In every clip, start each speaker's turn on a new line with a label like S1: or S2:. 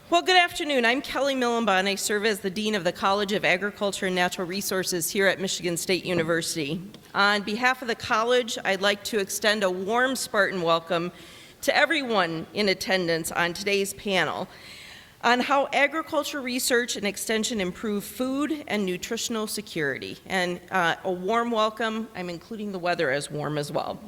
S1: Well, good afternoon. I'm Kelly Millenbaugh, and I serve as the Dean of the College of Agriculture and Natural Resources here at Michigan State University. On behalf of the college, I'd like to extend a warm Spartan welcome to everyone in attendance on today's panel on how agriculture research and extension improve food and nutritional security. And a warm welcome, I'm including the weather as warm as well.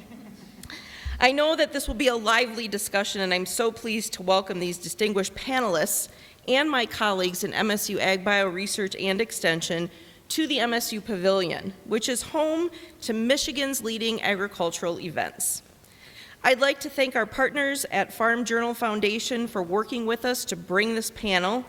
S1: I know that this will be a lively discussion, and I'm so pleased to welcome these distinguished panelists and my colleagues in MSU Ag Bio Research and Extension to the MSU Pavilion, which is home to Michigan's leading agricultural events. I'd like to thank our partners at Farm Journal Foundation for working with us to bring this panel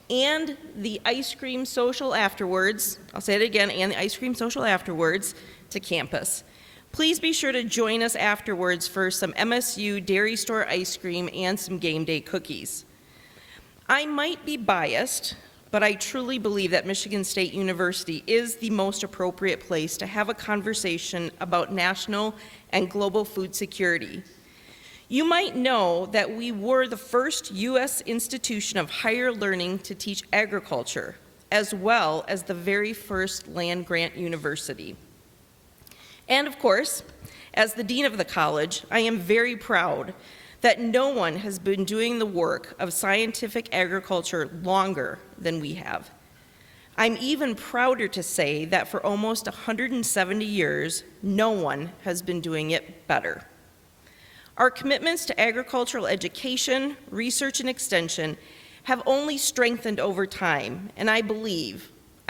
S1: and the ice cream social afterwards, I'll say it again, and the ice cream social afterwards to campus. Please be sure to join us afterwards for some MSU Dairy Store ice cream and some game day cookies. I might be biased, but I truly believe that Michigan State University is the most appropriate place to have a conversation about national and global food security. You might know that we were the first U.S. institution of higher learning to teach agriculture, as well as the very first land-grant university. And of course, as the dean of the college, I am very proud that no one has been doing the work of scientific agriculture longer than we have. I'm even prouder to say that for almost 170 years, no one has been doing it better. Our commitments to agricultural education, research, and extension have only strengthened over time, and I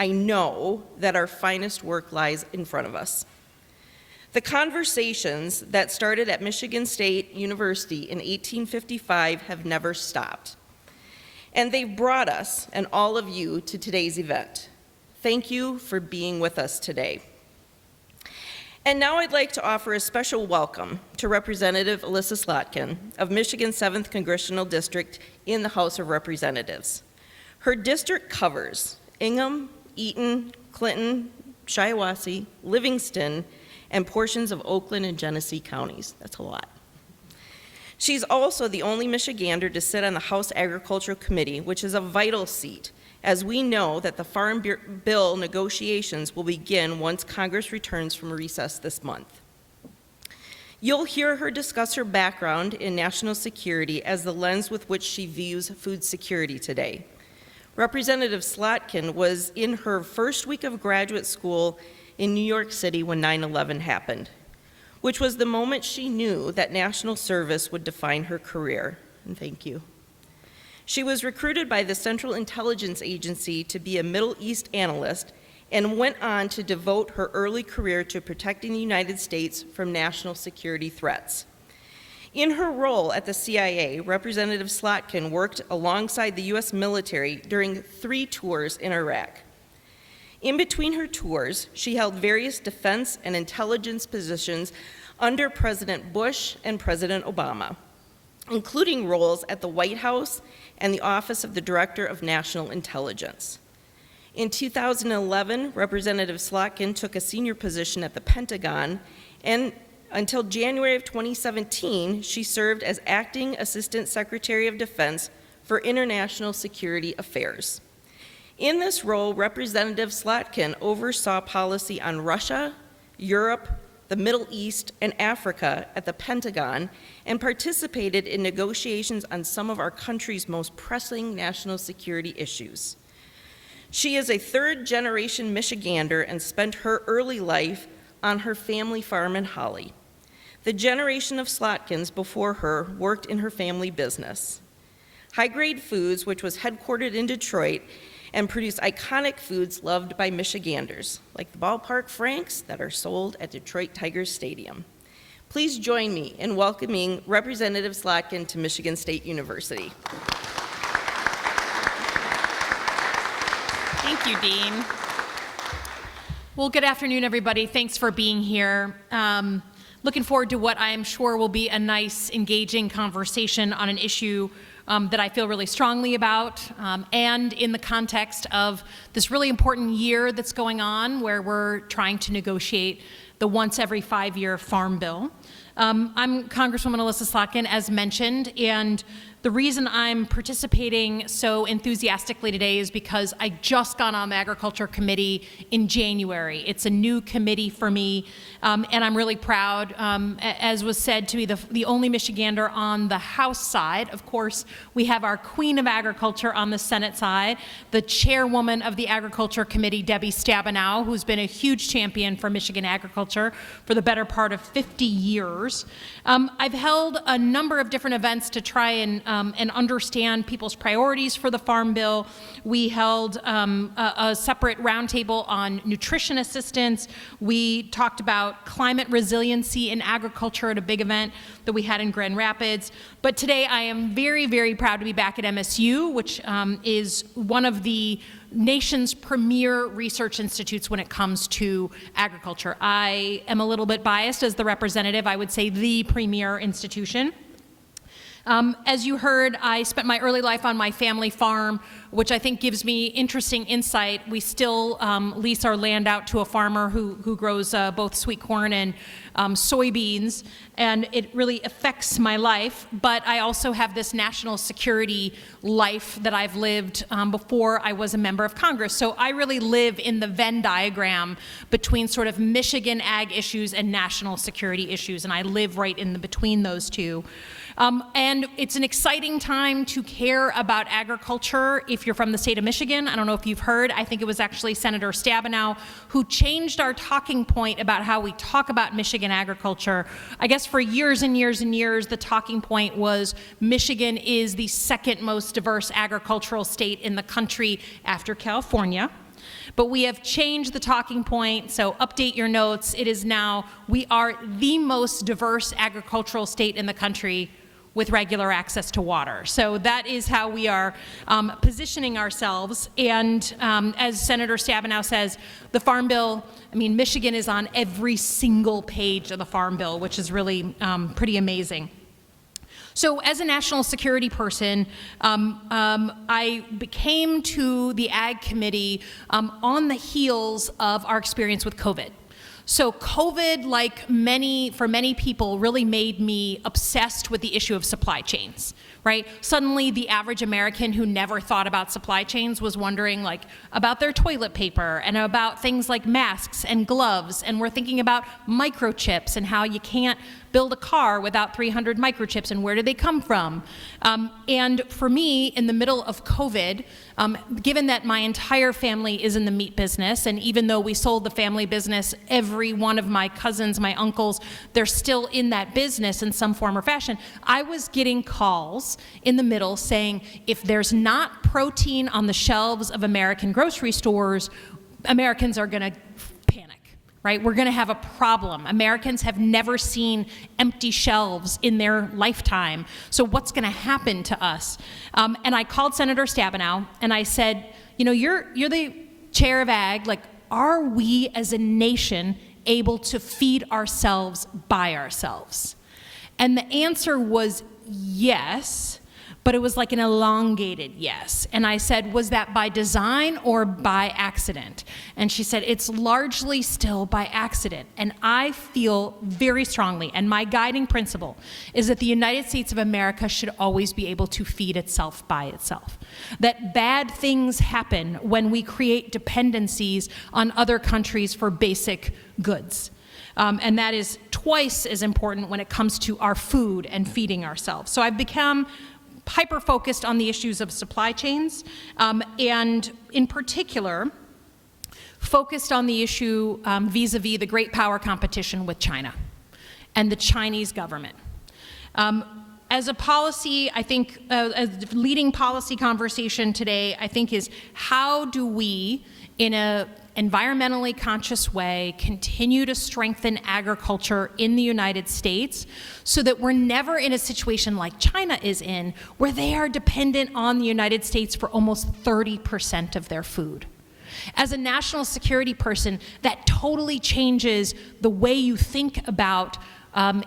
S1: know that our finest work lies in front of us. The conversations that started at Michigan State University in 1855 have never stopped. And they've brought us and all of you to today's event. Thank you for being with us today. And now I'd like to offer a special welcome to Representative Elissa Slotkin of Michigan's 7th Congressional District in the House of Representatives. Her district covers Ingham, Eaton, Clinton, Shiawassee, Livingston, and portions of Oakland and Genesee counties. That's a lot. She's also the only Michigander to sit on the House Agricultural Committee, which is a vital seat, as we know that the Farm Bill negotiations will begin once Congress returns from recess this month. You'll hear her discuss her background in national security as the lens with which she views food security today. Representative Slotkin was in her first week of graduate school in New York City when 9/11 happened, which was the moment she knew that national service would define her career, and thank you. She was recruited by the Central Intelligence Agency to be a Middle East analyst and went on to devote her early career to protecting the United States from national security threats. In her role at the CIA, Representative Slotkin worked alongside the U.S. military during 3 tours in Iraq. In between her tours, she held various defense and intelligence positions under President Bush and President Obama, including roles at the White House and the Office of the Director of National Intelligence. In 2011, Representative Slotkin took a senior position at the Pentagon, and until January of 2017, she served as Acting Assistant Secretary of Defense for International Security Affairs. In this role, Representative Slotkin oversaw policy on Russia, Europe, the Middle East, and Africa at the Pentagon, and participated in negotiations on some of our country's most pressing national security issues. She is a 3rd-generation Michigander and spent her early life on her family farm in Holly. The generation of Slotkins before her worked in her family business. High Grade Foods, which was headquartered in Detroit, and produce iconic foods loved by Michiganders, like the ballpark franks that are sold at Detroit Tigers Stadium. Please join me in welcoming Representative Slotkin to Michigan State University.
S2: Thank you, Dean. Well, good afternoon, everybody. Thanks for being here. Looking forward to what I am sure will be a nice, engaging conversation on an issue that I feel really strongly about, and in the context of this really important year that's going on where we're trying to negotiate the once every 5-year Farm Bill. I'm Congresswoman Alyssa Slotkin, as mentioned, and the reason I'm participating so enthusiastically today is because I just got on the Agriculture Committee in January. It's a new committee for me, and I'm really proud. As was said, to be the only Michigander on the House side. Of course, we have our Queen of Agriculture on the Senate side, the chairwoman of the Agriculture Committee, Debbie Stabenow, who's been a huge champion for Michigan agriculture for the better part of 50 years. I've held a number of different events to try and understand people's priorities for the Farm Bill. We held a separate roundtable on nutrition assistance. We talked about climate resiliency in agriculture at a big event that we had in Grand Rapids. But today I am very, very proud to be back at MSU, which is one of the nation's premier research institutes when it comes to agriculture. I am a little bit biased as the representative. I would say the premier institution. As you heard, I spent my early life on my family farm, which I think gives me interesting insight. We still lease our land out to a farmer who grows both sweet corn and soybeans, and it really affects my life. But I also have this national security life that I've lived before I was a member of Congress. So I really live in the Venn diagram between sort of Michigan ag issues and national security issues, and I live right in between those two. And it's an exciting time to care about agriculture if you're from the state of Michigan. I don't know if you've heard, I think it was actually Senator Stabenow who changed our talking point about how we talk about Michigan agriculture. I guess for years and years and years, the talking point was Michigan is the second most diverse agricultural state in the country after California. But we have changed the talking point, so update your notes. It is now, we are the most diverse agricultural state in the country with regular access to water. So that is how we are positioning ourselves. And as Senator Stabenow says, the Farm Bill, I mean, Michigan is on every single page of the Farm Bill, which is really pretty amazing. So as a national security person, I came to the Ag Committee on the heels of our experience with COVID. So COVID, for many people, really made me obsessed with the issue of supply chains, right? Suddenly, the average American who never thought about supply chains was wondering about their toilet paper and about things like masks and gloves, and we're thinking about microchips and how you can't build a car without 300 microchips, and where do they come from? And for me, in the middle of COVID, given that my entire family is in the meat business, and even though we sold the family business, every one of my cousins, my uncles, they're still in that business in some form or fashion, I was getting calls in the middle saying, if there's not protein on the shelves of American grocery stores, Americans are gonna panic. Right? We're going to have a problem. Americans have never seen empty shelves in their lifetime. So what's going to happen to us? And I called Senator Stabenow and I said, you know, you're the chair of ag. Are we as a nation able to feed ourselves by ourselves? And the answer was yes. But it was like an elongated yes. And I said, was that by design or by accident? And she said, it's largely still by accident. And I feel very strongly, and my guiding principle is that the United States of America should always be able to feed itself by itself. That bad things happen when we create dependencies on other countries for basic goods. And that is twice as important when it comes to our food and feeding ourselves. So I've become hyper-focused on the issues of supply chains, and in particular, focused on the issue vis-a-vis the great power competition with China and the Chinese government. As a policy, I think, a leading policy conversation today, I think, is how do we, in a environmentally conscious way, continue to strengthen agriculture in the United States so that we're never in a situation like China is in, where they are dependent on the United States for almost 30% of their food. As a national security person, that totally changes the way you think about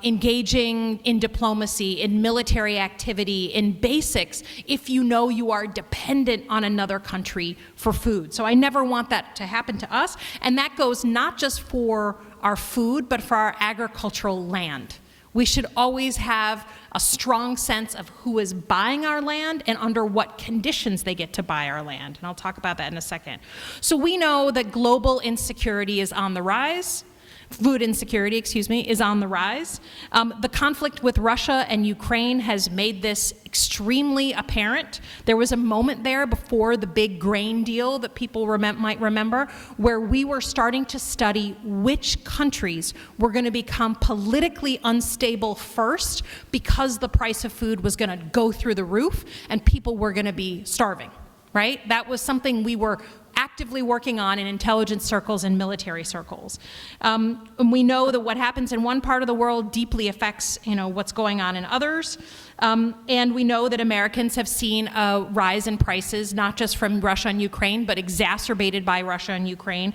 S2: engaging in diplomacy, in military activity, in basics, if you know you are dependent on another country for food. So I never want that to happen to us. And that goes not just for our food, but for our agricultural land. We should always have a strong sense of who is buying our land and under what conditions they get to buy our land. And I'll talk about that in a second. So we know that global insecurity is on the rise. Food insecurity, is on the rise. The conflict with Russia and Ukraine has made this extremely apparent. There was a moment there before the big grain deal that people might remember, where we were starting to study which countries were going to become politically unstable first because the price of food was going to go through the roof and people were going to be starving, right? That was something we were actively working on in intelligence circles and military circles. And we know that what happens in one part of the world deeply affects, what's going on in others. And we know that Americans have seen a rise in prices, not just from Russia and Ukraine, but exacerbated by Russia and Ukraine,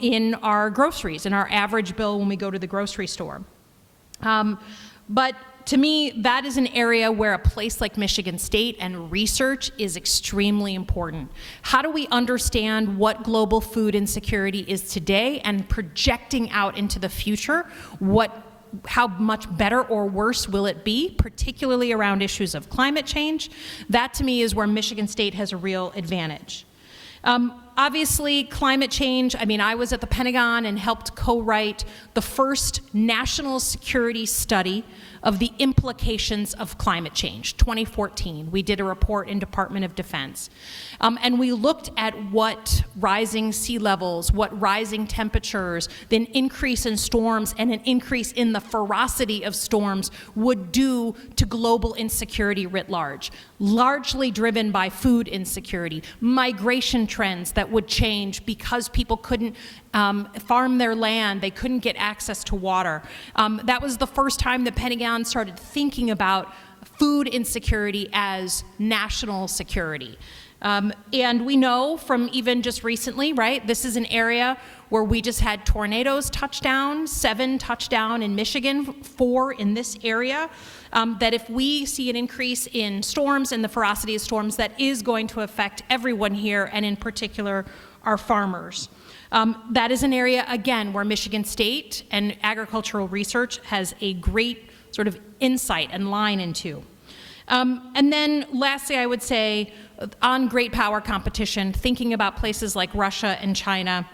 S2: in our groceries, in our average bill when we go to the grocery store. But to me, that is an area where a place like Michigan State and research is extremely important. How do we understand what global food insecurity is today and projecting out into the future? How much better or worse will it be, particularly around issues of climate change? That, to me, is where Michigan State has a real advantage. Obviously, climate change, I was at the Pentagon and helped co-write the first national security study of the implications of climate change, 2014. We did a report in Department of Defense. And we looked at what rising sea levels, what rising temperatures, then increase in storms and an increase in the ferocity of storms would do to global insecurity writ large, largely driven by food insecurity, migration trends that would change because people couldn't farm their land, they couldn't get access to water. That was the first time the Pentagon started thinking about food insecurity as national security. And we know from even just recently, right, this is an area where we just had tornadoes touch down, 7 touchdown in Michigan, 4 in this area, that if we see an increase in storms and the ferocity of storms, that is going to affect everyone here, and in particular, our farmers. That is an area, again, where Michigan State and agricultural research has a great sort of insight and line into. And then lastly, I would say on great power competition, thinking about places like Russia and China,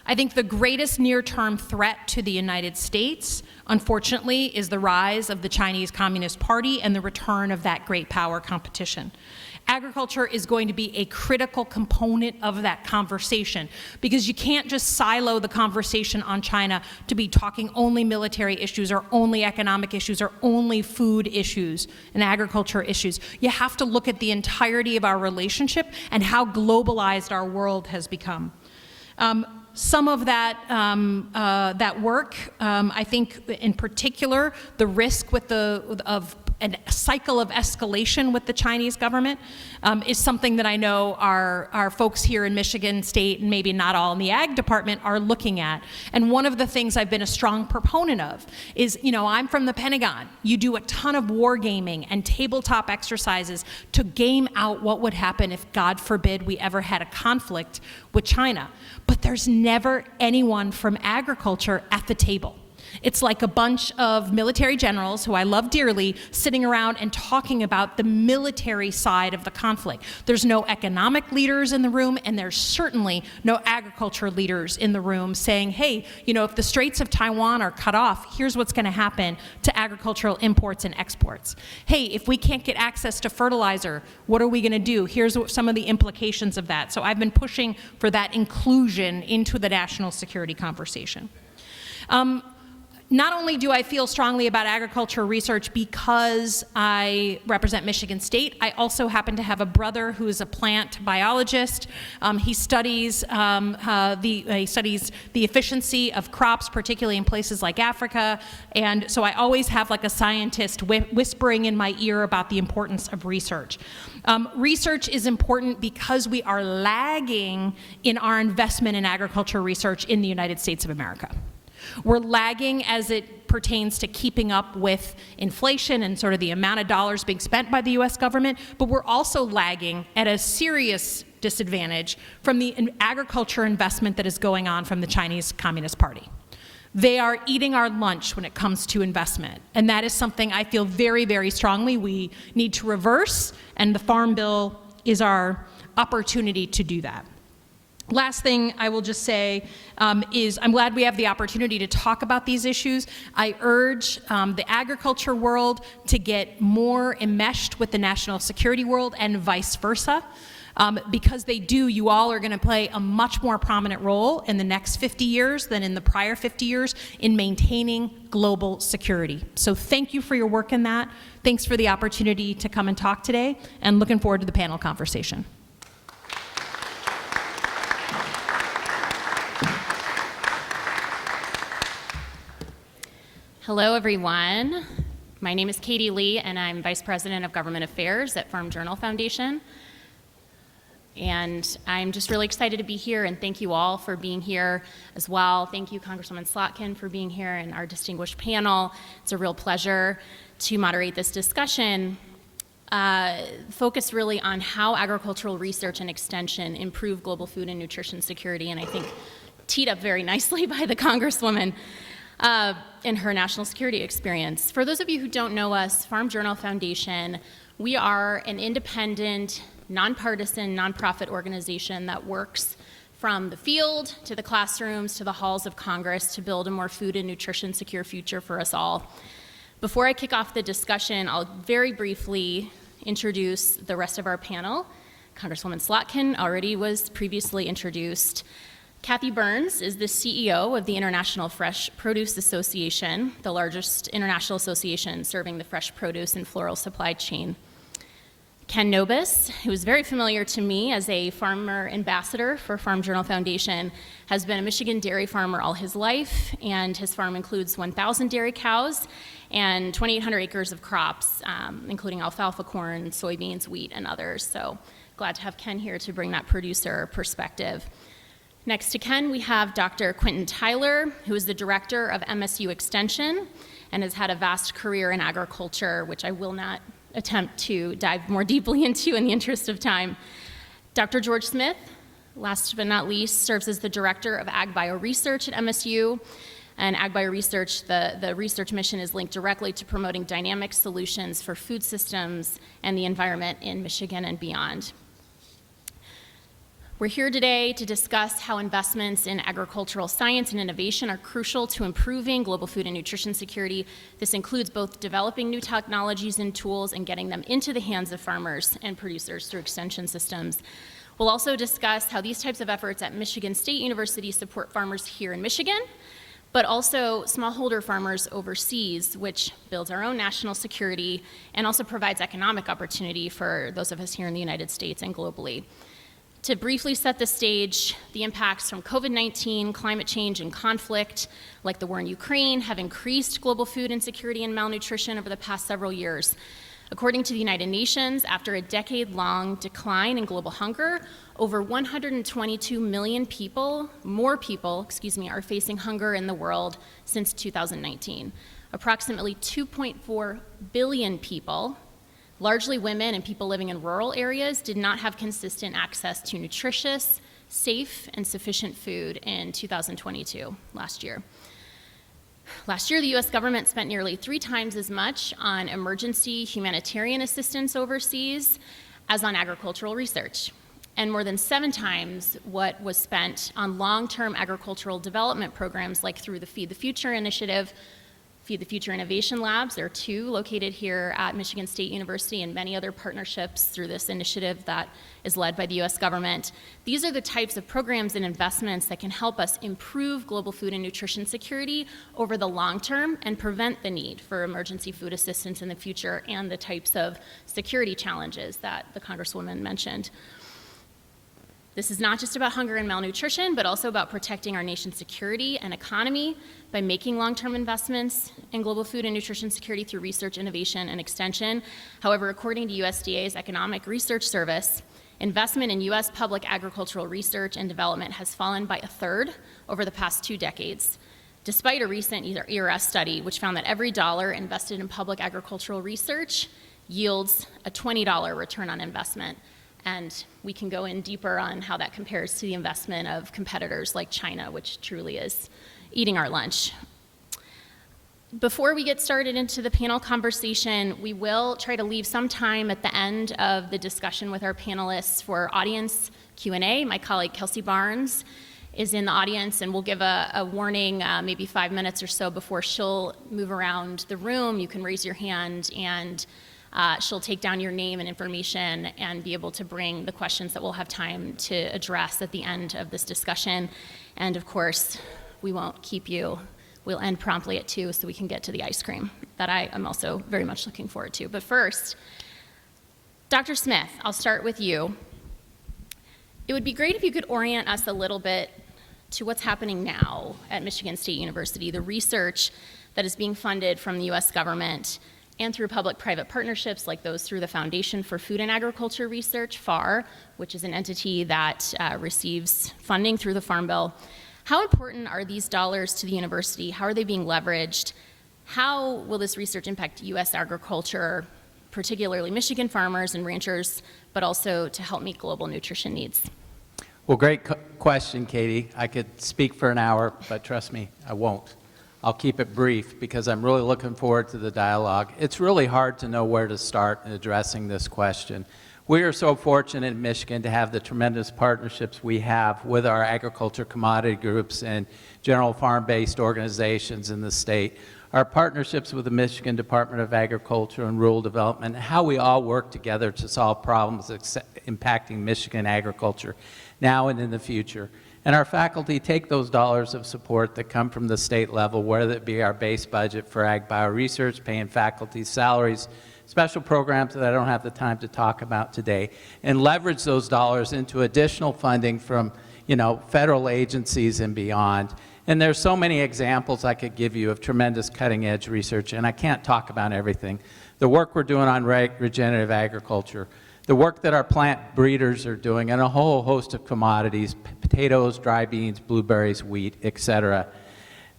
S2: I think the greatest near-term threat to the United States, unfortunately, is the rise of the Chinese Communist Party and the return of that great power competition. Agriculture is going to be a critical component of that conversation because you can't just silo the conversation on China to be talking only military issues or only economic issues or only food issues and agriculture issues. You have to look at the entirety of our relationship and how globalized our world has become. Some of that work, I think in particular, the risk of a cycle of escalation with the Chinese government is something that I know our folks here in Michigan State, and maybe not all in the ag department, are looking at. And one of the things I've been a strong proponent of is, I'm from the Pentagon. You do a ton of wargaming and tabletop exercises to game out what would happen if, God forbid, we ever had a conflict with China. But there's never anyone from agriculture at the table. It's like a bunch of military generals, who I love dearly, sitting around and talking about the military side of the conflict. There's no economic leaders in the room, and there's certainly no agriculture leaders in the room saying, hey, if the Straits of Taiwan are cut off, here's what's going to happen to agricultural imports and exports. Hey, if we can't get access to fertilizer, what are we going to do? Here's some of the implications of that. So I've been pushing for that inclusion into the national security conversation. Not only do I feel strongly about agriculture research because I represent Michigan State, I also happen to have a brother who is a plant biologist. He studies the efficiency of crops, particularly in places like Africa. And so I always have like a scientist whispering in my ear about the importance of research. Research is important because we are lagging in our investment in agriculture research in the United States of America. We're lagging as it pertains to keeping up with inflation and sort of the amount of dollars being spent by the U.S. government, but we're also lagging at a serious disadvantage from the agriculture investment that is going on from the Chinese Communist Party. They are eating our lunch when it comes to investment. And that is something I feel very, very strongly we need to reverse, and the Farm Bill is our opportunity to do that. Last thing I will just say is I'm glad we have the opportunity to talk about these issues. I urge the agriculture world to get more enmeshed with the national security world and vice versa. Because they do, you all are going to play a much more prominent role in the next 50 years than in the prior 50 years in maintaining global security. So thank you for your work in that. Thanks for the opportunity to come and talk today, and looking forward to the panel conversation.
S3: Hello, everyone. My name is Katie Lee, and I'm Vice President of Government Affairs at Farm Journal Foundation. And I'm just really excited to be here, and thank you all for being here as well. Thank you, Congresswoman Slotkin, for being here, and our distinguished panel. It's a real pleasure to moderate this discussion, focused really on how agricultural research and extension improve global food and nutrition security, and I think teed up very nicely by the Congresswoman in her national security experience. For those of you who don't know us, Farm Journal Foundation, we are an independent, nonpartisan, nonprofit organization that works from the field to the classrooms to the halls of Congress to build a more food and nutrition secure future for us all. Before I kick off the discussion, I'll very briefly introduce the rest of our panel. Congresswoman Slotkin already was previously introduced. Kathy Burns is the CEO of the International Fresh Produce Association, the largest international association serving the fresh produce and floral supply chain. Ken Nobis, who is very familiar to me as a farmer ambassador for Farm Journal Foundation, has been a Michigan dairy farmer all his life, and his farm includes 1,000 dairy cows and 2,800 acres of crops, including alfalfa, corn, soybeans, wheat, and others. So glad to have Ken here to bring that producer perspective. Next to Ken, we have Dr. Quentin Tyler, who is the director of MSU Extension and has had a vast career in agriculture, which I will not attempt to dive more deeply into in the interest of time. Dr. George Smith, last but not least, serves as the Director of Ag Bio Research at MSU. And Ag Bio Research, the research mission is linked directly to promoting dynamic solutions for food systems and the environment in Michigan and beyond. We're here today to discuss how investments in agricultural science and innovation are crucial to improving global food and nutrition security. This includes both developing new technologies and tools and getting them into the hands of farmers and producers through extension systems. We'll also discuss how these types of efforts at Michigan State University support farmers here in Michigan, but also smallholder farmers overseas, which builds our own national security and also provides economic opportunity for those of us here in the United States and globally. To briefly set the stage, the impacts from COVID-19, climate change, and conflict, like the war in Ukraine, have increased global food insecurity and malnutrition over the past several years. According to the United Nations, after a decade-long decline in global hunger, over 122 million people, are facing hunger in the world since 2019. Approximately 2.4 billion people, largely women and people living in rural areas, did not have consistent access to nutritious, safe, and sufficient food in 2022, last year. Last year, the US government spent nearly 3 times as much on emergency humanitarian assistance overseas as on agricultural research, and more than 7 times what was spent on long-term agricultural development programs like through the Feed the Future initiative, Feed the Future Innovation Labs. There are 2 located here at Michigan State University and many other partnerships through this initiative that is led by the US government. These are the types of programs and investments that can help us improve global food and nutrition security over the long term and prevent the need for emergency food assistance in the future and the types of security challenges that the Congresswoman mentioned. This is not just about hunger and malnutrition, but also about protecting our nation's security and economy by making long-term investments in global food and nutrition security through research, innovation, and extension. However, according to USDA's Economic Research Service, investment in US public agricultural research and development has fallen by 1/3 over the past 2 decades, despite a recent ERS study which found that every dollar invested in public agricultural research yields a $20 return on investment. And we can go in deeper on how that compares to the investment of competitors like China, which truly is eating our lunch. Before we get started into the panel conversation, we will try to leave some time at the end of the discussion with our panelists for audience Q&A. My colleague Kelsey Barnes is in the audience, and we'll give a warning maybe 5 minutes or so before she'll move around the room. You can raise your hand, and she'll take down your name and information and be able to bring the questions that we'll have time to address at the end of this discussion. And of course, we won't keep you. We'll end promptly at 2 so we can get to the ice cream that I am also very much looking forward to. But first, Dr. Smith, I'll start with you. It would be great if you could orient us a little bit to what's happening now at Michigan State University, the research that is being funded from the U.S. government and through public-private partnerships like those through the Foundation for Food and Agriculture Research, FAR, which is an entity that receives funding through the Farm Bill. How important are these dollars to the university? How are they being leveraged? How will this research impact U.S. agriculture, particularly Michigan farmers and ranchers, but also to help meet global nutrition needs?
S4: Well, great question, Katie. I could speak for an hour, but trust me, I won't. I'll keep it brief because I'm really looking forward to the dialogue. It's really hard to know where to start in addressing this question. We are so fortunate in Michigan to have the tremendous partnerships we have with our agriculture commodity groups and general farm-based organizations in the state. Our partnerships with the Michigan Department of Agriculture and Rural Development, how we all work together to solve problems impacting Michigan agriculture now and in the future. And our faculty take those dollars of support that come from the state level, whether it be our base budget for ag bio research, paying faculty salaries, special programs that I don't have the time to talk about today, and leverage those dollars into additional funding from, federal agencies and beyond. And there's so many examples I could give you of tremendous cutting-edge research, and I can't talk about everything. The work we're doing on regenerative agriculture, the work that our plant breeders are doing, and a whole host of commodities, potatoes, dry beans, blueberries, wheat, etc.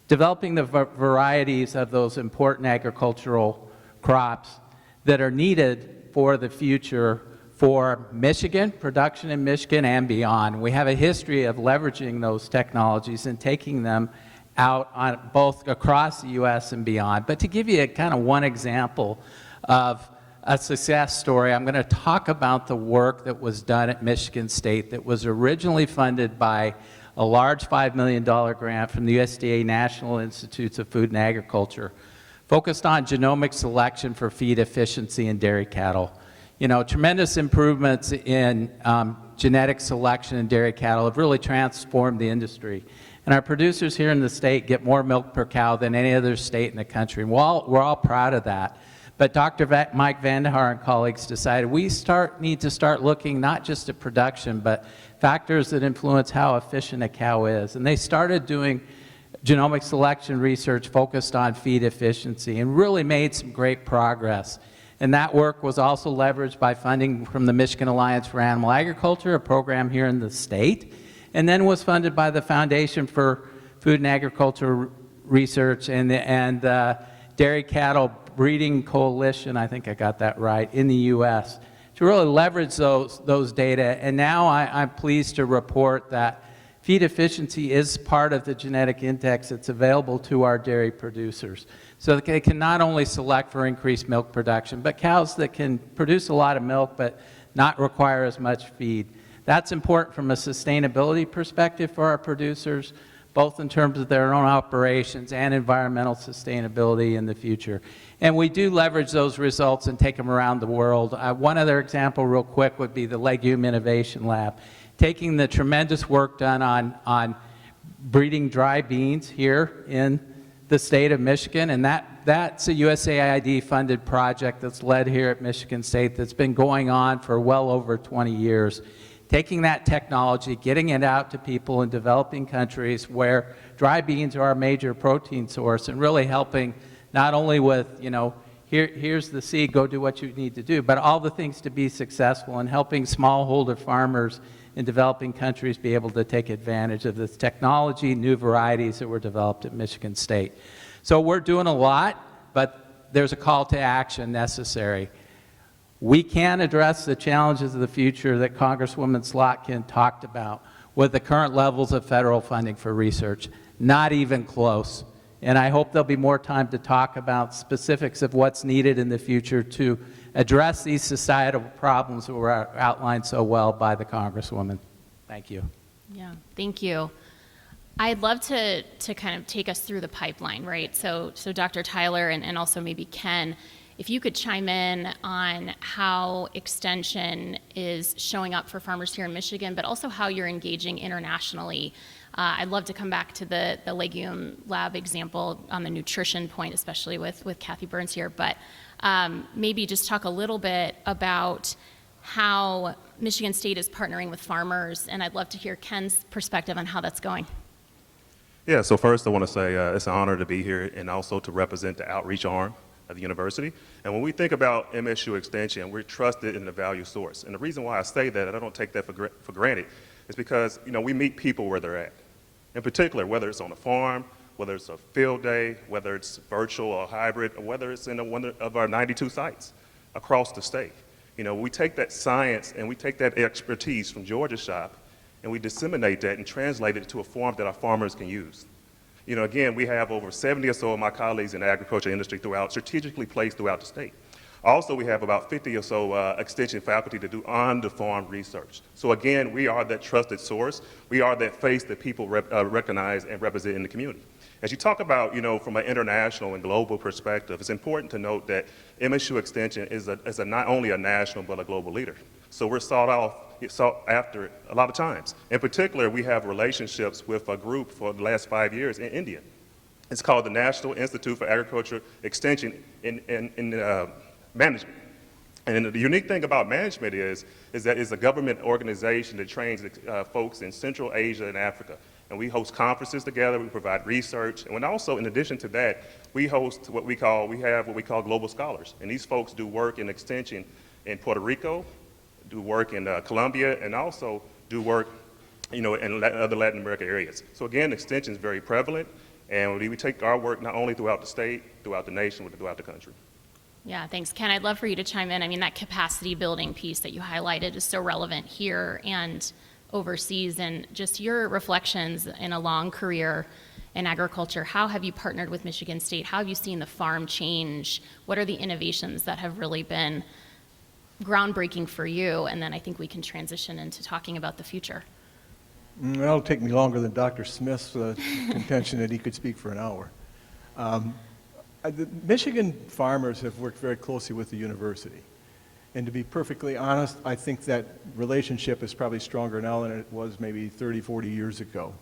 S4: Developing the varieties of those important agricultural crops that are needed for the future for Michigan, production in Michigan and beyond. We have a history of leveraging those technologies and taking them out on both across the U.S. and beyond. But to give you kind of one example of a success story, I'm going to talk about the work that was done at Michigan State that was originally funded by a large $5 million grant from the USDA National Institutes of Food and Agriculture, focused on genomic selection for feed efficiency in dairy cattle. Tremendous improvements in genetic selection in dairy cattle have really transformed the industry. And our producers here in the state get more milk per cow than any other state in the country. And we're all proud of that. But Dr. Mike Vandehar and colleagues decided we need to start looking not just at production, but factors that influence how efficient a cow is. And they started doing genomic selection research focused on feed efficiency and really made some great progress. And that work was also leveraged by funding from the Michigan Alliance for Animal Agriculture, a program here in the state, and then was funded by the Foundation for Food and Agriculture Research and Dairy Cattle Breeding Coalition, I think I got that right, in the U.S. to really leverage those data. And now I'm pleased to report that feed efficiency is part of the genetic index that's available to our dairy producers. So they can not only select for increased milk production, but cows that can produce a lot of milk but not require as much feed. That's important from a sustainability perspective for our producers, both in terms of their own operations and environmental sustainability in the future. And we do leverage those results and take them around the world. One other example real quick would be the Legume Innovation Lab, taking the tremendous work done on breeding dry beans here in the state of Michigan, and that's a USAID-funded project that's led here at Michigan State that's been going on for well over 20 years. Taking that technology, getting it out to people in developing countries where dry beans are our major protein source, and really helping not only with, here's the seed, go do what you need to do, but all the things to be successful, and helping smallholder farmers in developing countries be able to take advantage of this technology, new varieties that were developed at Michigan State. So we're doing a lot, but there's a call to action necessary. We can address the challenges of the future that Congresswoman Slotkin talked about with the current levels of federal funding for research. Not even close. And I hope there'll be more time to talk about specifics of what's needed in the future to address these societal problems that were outlined so well by the Congresswoman. Thank you.
S3: Yeah, thank you. I'd love to kind of take us through the pipeline, right? So Dr. Tyler and also maybe Ken, if you could chime in on how Extension is showing up for farmers here in Michigan, but also how you're engaging internationally. I'd love to come back to the Legume Lab example on the nutrition point, especially with Kathy Burns here, but maybe just talk a little bit about how Michigan State is partnering with farmers, and I'd love to hear Ken's perspective on how that's going.
S5: Yeah, so first I want to say it's an honor to be here and also to represent the outreach arm of the university. And when we think about MSU Extension, we're trusted in the value source. And the reason why I say that, and I don't take that for granted, is because we meet people where they're at. In particular, whether it's on a farm, whether it's a field day, whether it's virtual or hybrid, or whether it's in one of our 92 sites across the state. We take that science and we take that expertise from Georgia Shop and we disseminate that and translate it to a form that our farmers can use. Again, we have over 70 or so of my colleagues in the agriculture industry strategically placed throughout the state. Also, we have about 50 or so extension faculty to do on-the-farm research. So again, we are that trusted source. We are that face that people recognize and represent in the community. As you talk about, from an international and global perspective, it's important to note that MSU Extension is not only a national but a global leader. So we're sought after a lot of times. In particular, we have relationships with a group for the last 5 years in India. It's called the National Institute for Agriculture Extension in Management. And the unique thing about management is that it's a government organization that trains folks in Central Asia and Africa. And we host conferences together, we provide research, and also, in addition to that, we host what we call global scholars. And these folks do work in extension in Puerto Rico, do work in Colombia, and also do work, in other Latin America areas. So again, extension is very prevalent, and we take our work not only throughout the state, throughout the nation, but throughout the country.
S3: Yeah, thanks. Ken, I'd love for you to chime in. I mean, that capacity building piece that you highlighted is so relevant here and overseas, and just your reflections in a long career in agriculture. How have you partnered with Michigan State? How have you seen the farm change? What are the innovations that have really been groundbreaking for you? And then I think we can transition into talking about the future.
S6: That'll take me longer than Dr. Smith's contention that he could speak for an hour. The Michigan farmers have worked very closely with the university. And to be perfectly honest, I think that relationship is probably stronger now than it was maybe 30, 40 years ago,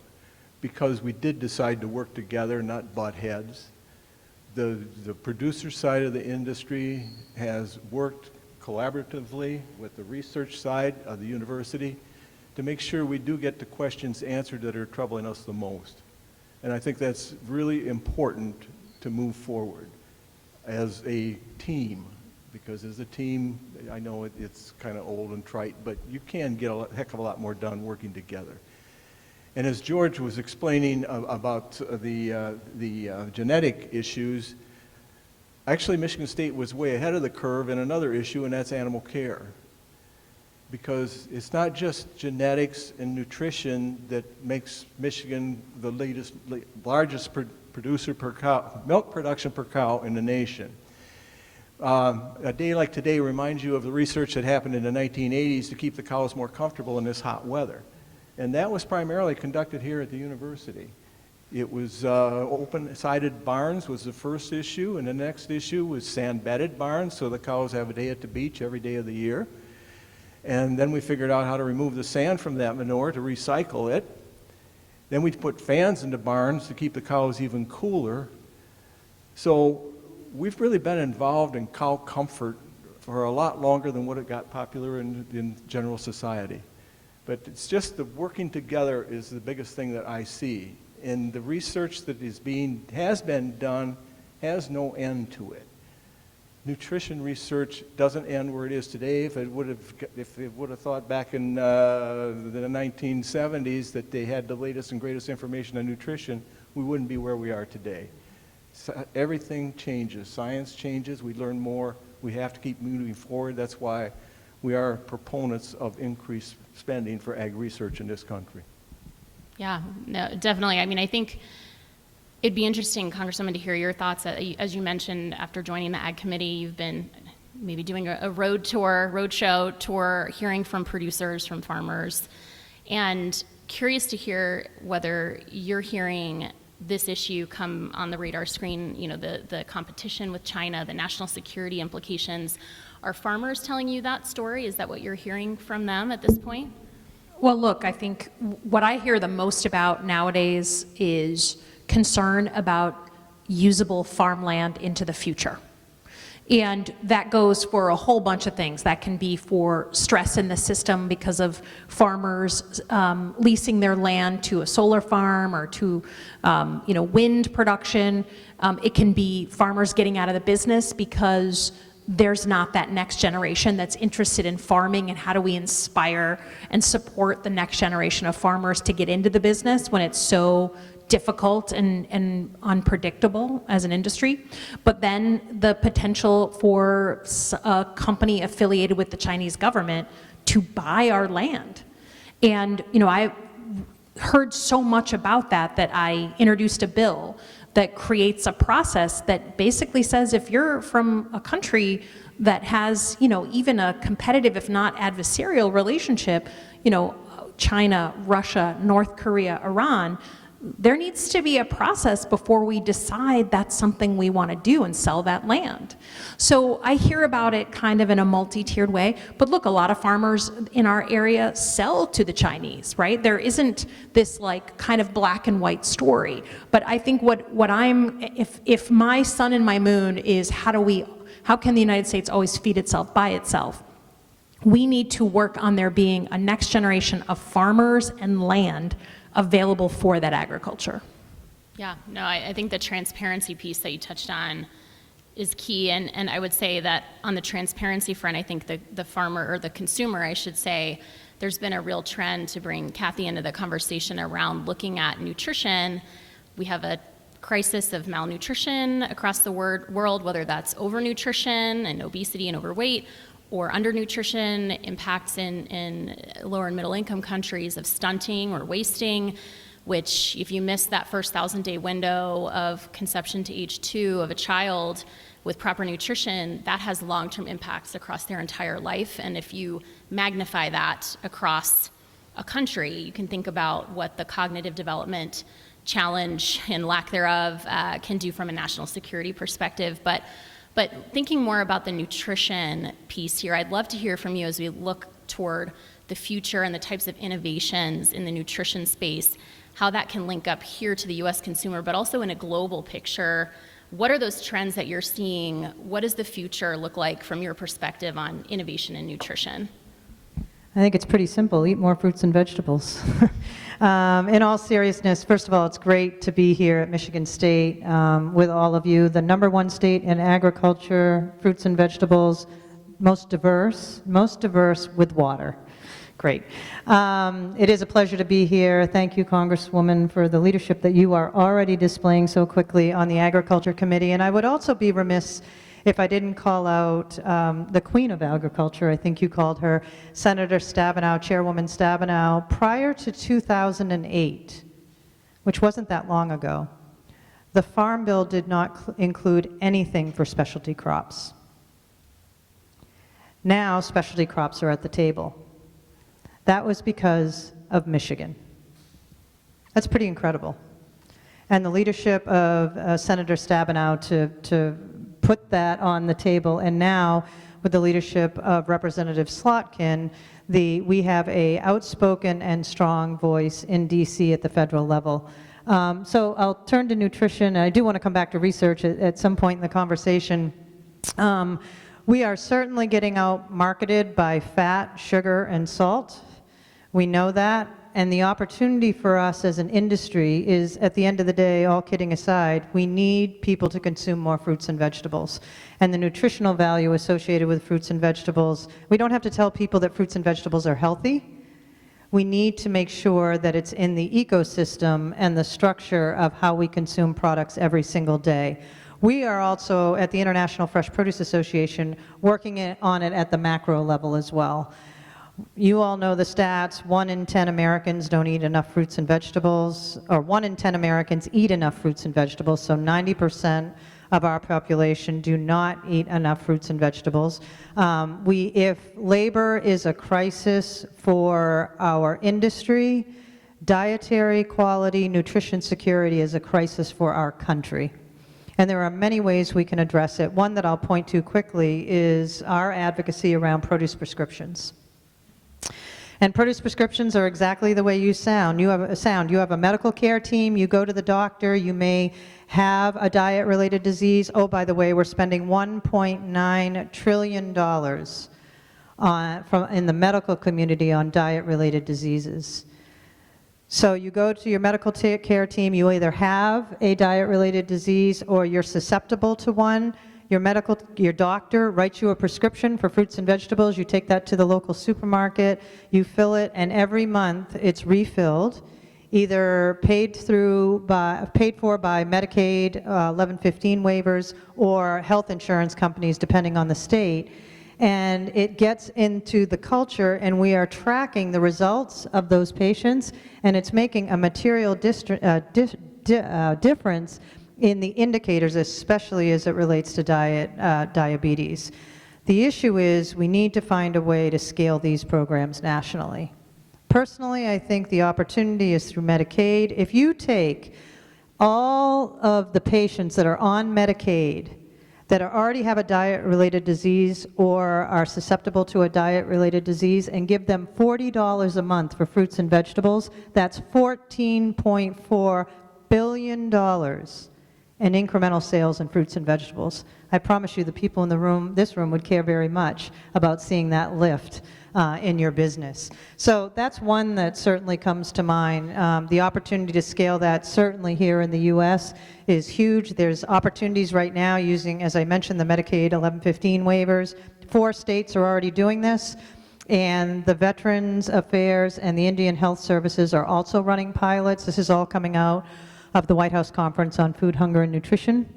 S6: because we did decide to work together, not butt heads. The producer side of the industry has worked collaboratively with the research side of the university to make sure we do get the questions answered that are troubling us the most. And I think that's really important to move forward as a team, because as a team, I know it's kind of old and trite, but you can get a heck of a lot more done working together. And as George was explaining about the genetic issues, actually Michigan State was way ahead of the curve in another issue, and that's animal care. Because it's not just genetics and nutrition that makes Michigan the largest producer per cow, milk production per cow in the nation. A day like today reminds you of the research that happened in the 1980s to keep the cows more comfortable in this hot weather. And that was primarily conducted here at the university. It was open-sided barns was the first issue, and the next issue was sand-bedded barns, so the cows have a day at the beach every day of the year. And then we figured out how to remove the sand from that manure to recycle it. Then we put fans in the barns to keep the cows even cooler. So we've really been involved in cow comfort for a lot longer than what it got popular in general society. But it's just the working together is the biggest thing that I see. And the research that has been done has no end to it. Nutrition research doesn't end where it is today. If it would have thought back in the 1970s that they had the latest and greatest information on nutrition, we wouldn't be where we are today. So everything changes. Science changes. We learn more. We have to keep moving forward. That's why we are proponents of increased spending for ag research in this country.
S3: Yeah, no, definitely. I mean, I think it'd be interesting, Congresswoman, to hear your thoughts. As you mentioned, after joining the Ag Committee, you've been maybe doing a roadshow tour, hearing from producers, from farmers, and curious to hear whether you're hearing this issue come on the radar screen, you know, the competition with China, the national security implications. Are farmers telling you that story? Is that what you're hearing from them at this point?
S2: Well, look, I think what I hear the most about nowadays is concern about usable farmland into the future. And that goes for a whole bunch of things. That can be for stress in the system because of farmers leasing their land to a solar farm or to wind production. It can be farmers getting out of the business because there's not that next generation that's interested in farming, and how do we inspire and support the next generation of farmers to get into the business when it's so difficult and unpredictable as an industry. But then the potential for a company affiliated with the Chinese government to buy our land. And I heard so much about that I introduced a bill that creates a process that basically says if you're from a country that has, even a competitive, if not adversarial relationship, China, Russia, North Korea, Iran, there needs to be a process before we decide that's something we want to do and sell that land. So I hear about it kind of in a multi-tiered way, but look, a lot of farmers in our area sell to the Chinese, right? There isn't this like kind of black and white story, but I think if my sun and my moon is how can the United States always feed itself by itself? We need to work on there being a next generation of farmers and land available for that agriculture.
S3: Yeah, no, I think the transparency piece that you touched on is key, and I would say that on the transparency front, I think the farmer, or the consumer, I should say, there's been a real trend to bring Kathy into the conversation around looking at nutrition. We have a crisis of malnutrition across the world, whether that's overnutrition and obesity and overweight, or undernutrition, impacts in lower and middle income countries of stunting or wasting, which if you miss that first 1,000-day window of conception to age 2 of a child with proper nutrition, that has long-term impacts across their entire life. And if you magnify that across a country, you can think about what the cognitive development challenge and lack thereof can do from a national security perspective. But thinking more about the nutrition piece here, I'd love to hear from you as we look toward the future and the types of innovations in the nutrition space, how that can link up here to the U.S. consumer, but also in a global picture. What are those trends that you're seeing? What does the future look like from your perspective on innovation in nutrition?
S7: I think it's pretty simple. Eat more fruits and vegetables. In all seriousness, first of all, it's great to be here at Michigan State with all of you. The #1 state in agriculture, fruits and vegetables, most diverse with water. Great. It is a pleasure to be here. Thank you, Congresswoman, for the leadership that you are already displaying so quickly on the Agriculture Committee. And I would also be remiss if I didn't call out the Queen of Agriculture, I think you called her, Senator Stabenow, Chairwoman Stabenow. Prior to 2008, which wasn't that long ago, the Farm Bill did not include anything for specialty crops. Now specialty crops are at the table. That was because of Michigan. That's pretty incredible. And the leadership of Senator Stabenow to put that on the table, and now with the leadership of Representative Slotkin, we have a outspoken and strong voice in DC at the federal level. So I'll turn to nutrition. I do want to come back to research at some point in the conversation. We are certainly getting out marketed by fat, sugar, and salt. We know that. And the opportunity for us as an industry is, at the end of the day, all kidding aside, we need people to consume more fruits and vegetables. And the nutritional value associated with fruits and vegetables, we don't have to tell people that fruits and vegetables are healthy. We need to make sure that it's in the ecosystem and the structure of how we consume products every single day. We are also, at the International Fresh Produce Association, working on it at the macro level as well. You all know the stats. 1 in 10 Americans don't eat enough fruits and vegetables, or 1 in 10 Americans eat enough fruits and vegetables, so 90% of our population do not eat enough fruits and vegetables. If labor is a crisis for our industry, dietary quality, nutrition security is a crisis for our country. And there are many ways we can address it. One that I'll point to quickly is our advocacy around produce prescriptions. And produce prescriptions are exactly the way you sound. You have a medical care team, you go to the doctor, you may have a diet-related disease. Oh, by the way, we're spending $1.9 trillion in the medical community on diet-related diseases. So you go to your medical care team, you either have a diet-related disease or you're susceptible to one. Your doctor writes you a prescription for fruits and vegetables. You take that to the local supermarket, you fill it, and every month it's refilled, either paid for by Medicaid 1115 waivers or health insurance companies, depending on the state. And it gets into the culture, and we are tracking the results of those patients, and it's making a material difference in the indicators, especially as it relates to diabetes. The issue is we need to find a way to scale these programs nationally. Personally, I think the opportunity is through Medicaid. If you take all of the patients that are on Medicaid that already have a diet-related disease or are susceptible to a diet-related disease and give them $40 a month for fruits and vegetables, that's $14.4 billion in incremental sales in fruits and vegetables. I promise you the people in this room would care very much about seeing that lift in your business. So that's one that certainly comes to mind. The opportunity to scale that, certainly here in the U.S., is huge. There's opportunities right now using, as I mentioned, the Medicaid 1115 waivers. 4 states are already doing this, and the Veterans Affairs and the Indian Health Services are also running pilots. This is all coming out of the White House Conference on Food, Hunger, and Nutrition,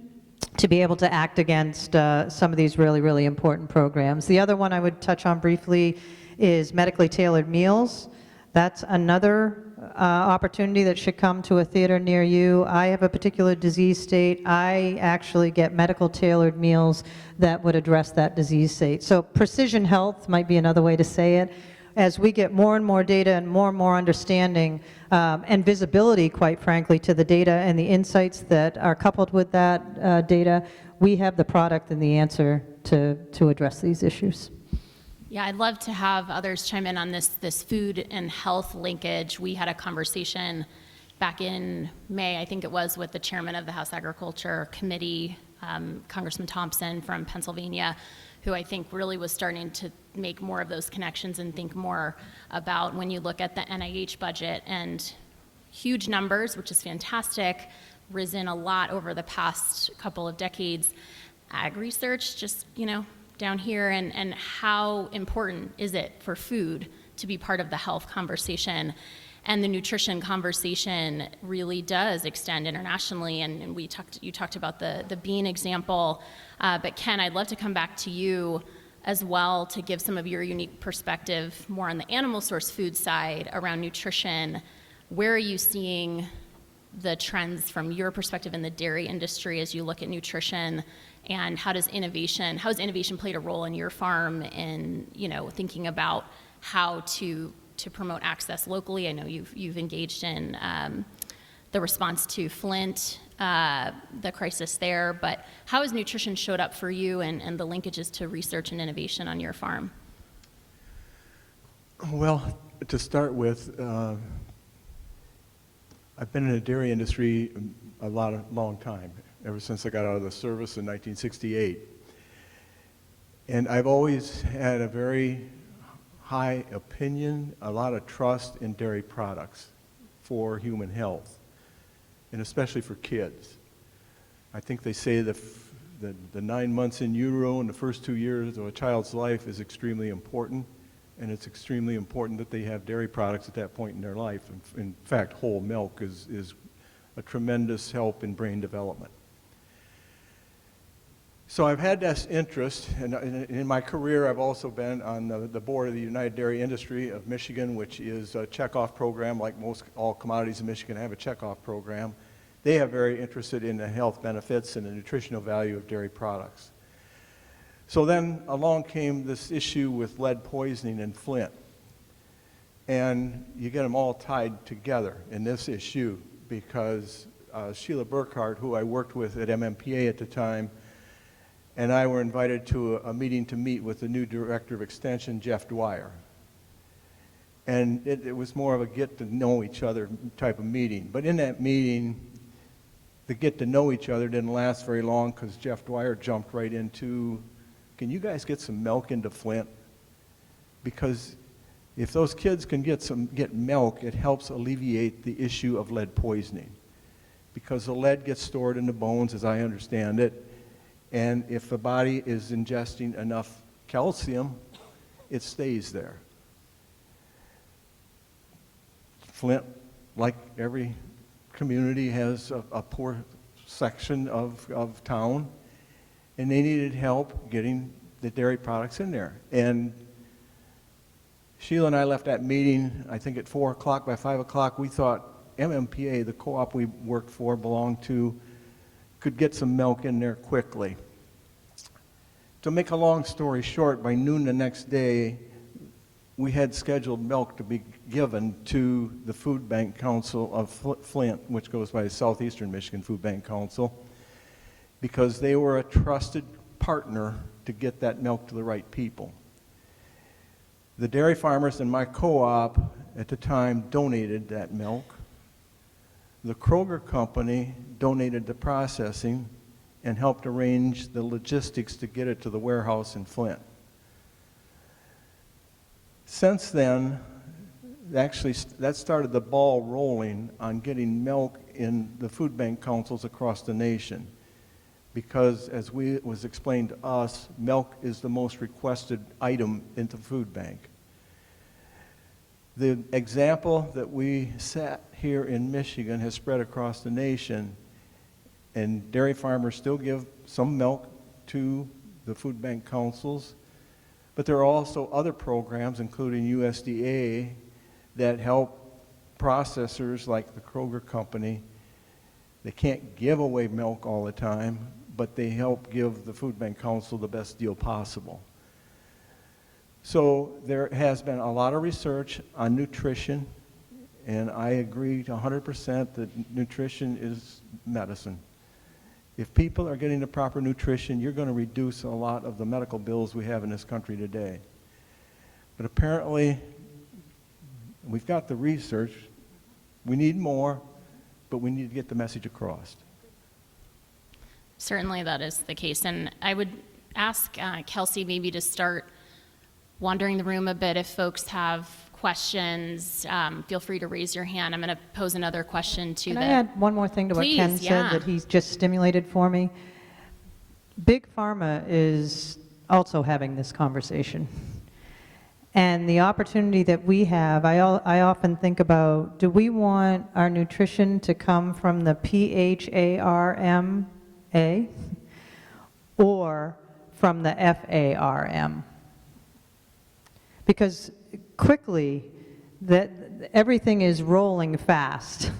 S7: to be able to act against some of these really, really important programs. The other one I would touch on briefly is medically tailored meals. That's another opportunity that should come to a theater near you. I have a particular disease state. I actually get medical tailored meals that would address that disease state. So precision health might be another way to say it. As we get more and more data and more understanding and visibility, quite frankly, to the data and the insights that are coupled with that data, we have the product and the answer to address these issues.
S3: Yeah, I'd love to have others chime in on this food and health linkage. We had a conversation back in May, I think it was, with the chairman of the House Agriculture Committee, Congressman Thompson from Pennsylvania, who I think really was starting to make more of those connections and think more about when you look at the NIH budget and huge numbers, which is fantastic, risen a lot over the past couple of decades. Ag research, just, down here, and how important is it for food to be part of the health conversation? And the nutrition conversation really does extend internationally, and you talked about the bean example, but Ken, I'd love to come back to you as well to give some of your unique perspective more on the animal source food side around nutrition. Where are you seeing the trends from your perspective in the dairy industry as you look at nutrition, and how has innovation played a role in your farm in thinking about how to promote access locally? I know you've engaged in the response to Flint, the crisis there, but how has nutrition showed up for you and the linkages to research and innovation on your farm?
S6: Well, to start with, I've been in the dairy industry a long time, ever since I got out of the service in 1968. And I've always had a very high opinion, a lot of trust in dairy products for human health, and especially for kids. I think they say the 9 months in utero and the first 2 years of a child's life is extremely important, and it's extremely important that they have dairy products at that point in their life. In fact, whole milk is a tremendous help in brain development. So I've had this interest, and in my career, I've also been on the board of the United Dairy Industry of Michigan, which is a checkoff program, like all commodities in Michigan have a checkoff program. They are very interested in the health benefits and the nutritional value of dairy products. So then along came this issue with lead poisoning in Flint. And you get them all tied together in this issue because Sheila Burkhardt, who I worked with at MMPA at the time, and I were invited to a meeting to meet with the new Director of Extension, Jeff Dwyer. And it was more of a get-to-know-each-other type of meeting. But in that meeting, the get-to-know-each-other didn't last very long because Jeff Dwyer jumped right into, can you guys get some milk into Flint? Because if those kids can get milk, it helps alleviate the issue of lead poisoning. Because the lead gets stored in the bones, as I understand it, and if the body is ingesting enough calcium, it stays there. Flint, like every community, has a poor section of town, and they needed help getting the dairy products in there. And Sheila and I left that meeting, I think at 4 o'clock. By 5 o'clock, we thought MMPA, the co-op we worked for, belonged to, could get some milk in there quickly. To make a long story short, by noon the next day, we had scheduled milk to be given to the Food Bank Council of Flint, which goes by the Southeastern Michigan Food Bank Council, because they were a trusted partner to get that milk to the right people. The dairy farmers in my co-op at the time donated that milk. The Kroger company donated the processing and helped arrange the logistics to get it to the warehouse in Flint. Since then, actually, that started the ball rolling on getting milk in the food bank councils across the nation. Because, as was explained to us, milk is the most requested item in the food bank. The example that we set here in Michigan has spread across the nation, and dairy farmers still give some milk to the food bank councils, but there are also other programs, including USDA, that help processors like the Kroger company. They can't give away milk all the time, but they help give the food bank council the best deal possible. So there has been a lot of research on nutrition, and I agree 100% that nutrition is medicine. If people are getting the proper nutrition, you're going to reduce a lot of the medical bills we have in this country today. But apparently, we've got the research. We need more, but we need to get the message across.
S3: Certainly that is the case. And I would ask Kelsey maybe to start wandering the room a bit. If folks have questions, feel free to raise your hand. I'm going to pose another question to
S7: Can I add one more thing to what
S3: Please,
S7: Ken
S3: yeah.
S7: said that he's just stimulated for me? Big Pharma is also having this conversation. And the opportunity that we have, I often think about, do we want our nutrition to come from the PHARMA or from the FARM? Because quickly, everything is rolling fast.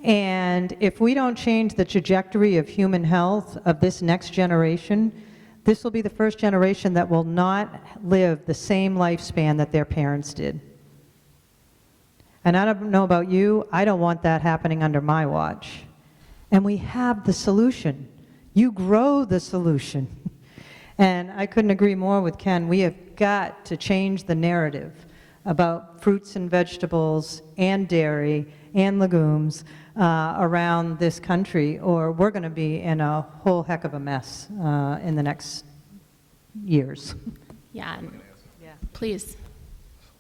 S7: And if we don't change the trajectory of human health of this next generation, this will be the first generation that will not live the same lifespan that their parents did. And I don't know about you, I don't want that happening under my watch. And we have the solution. You grow the solution. And I couldn't agree more with Ken. We have got to change the narrative about fruits and vegetables and dairy and legumes around this country, or we're going to be in a whole heck of a mess in the next years.
S3: Yeah, please.